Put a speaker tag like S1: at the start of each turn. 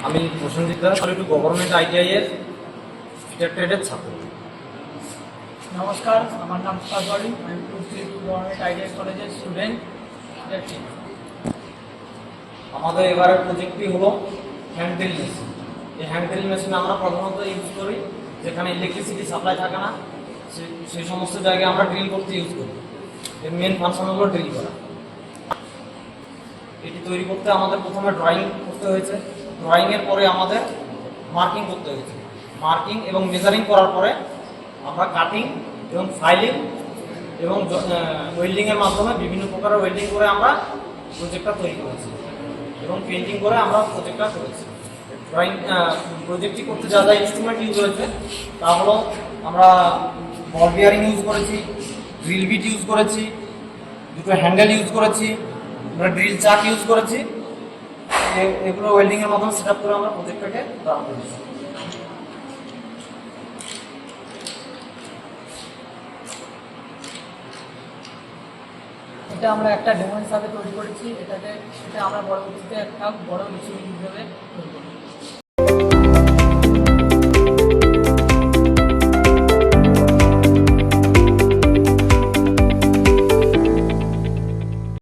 S1: আমি প্রসেনজিৎ দাস, একটু government ITI এর ফিটার ট্রেডের ছাত্র।
S2: নমস্কার, আমার নাম সাগরি, আমি গভর্নমেন্ট আইটিআই কলেজের স্টুডেন্ট।
S1: আমাদের এবারের প্রজেক্টটি হলো হ্যান্ড ড্রিল মেশিন। এই হ্যান্ড ড্রিল মেশিন আমরা প্রধানত ইউজ করি যেখানে ইলেকট্রিসিটি সাপ্লাই থাকে না, সেই সমস্ত জায়গায় আমরা ড্রিল করতে ইউজ করি। এর মেন ফাংশন হলো ড্রিল করা। এটি তৈরি করতে আমাদের প্রথমে ড্রয়িং করতে হয়েছে, ড্রয়িংয়ের পরে আমাদের মার্কিং করতে হয়েছে, মার্কিং এবং মেজারিং করার পরে আমরা কাটিং এবং ফাইলিং এবং ওয়েল্ডিংয়ের মাধ্যমে বিভিন্ন প্রকারের ওয়েল্ডিং করে আমরা প্রজেক্টটা তৈরি করেছি এবং পেন্টিং করে আমরা প্রজেক্টটা করেছি। ড্রয়িং প্রজেক্টটি করতে যা যা ইনস্ট্রুমেন্ট ইউজ হয়েছে তা হলো আমরা বল বিয়ারিং ইউজ করেছি, ড্রিল বিট ইউজ করেছি, দুটো হ্যান্ডেল ইউজ করেছি, আমরা ড্রিল চাক ইউজ করেছি। এগুলো ওয়েল্ডিংয়ের মাধ্যমে সেট আপ করে আমরা প্রজেক্টটাকে রান করেছি।
S2: এটা আমরা একটা ডেমো হিসাবে তৈরি করেছি। এটা আমরা পরবর্তীতে একটা বড় মেশিন হিসেবে তৈরি করব।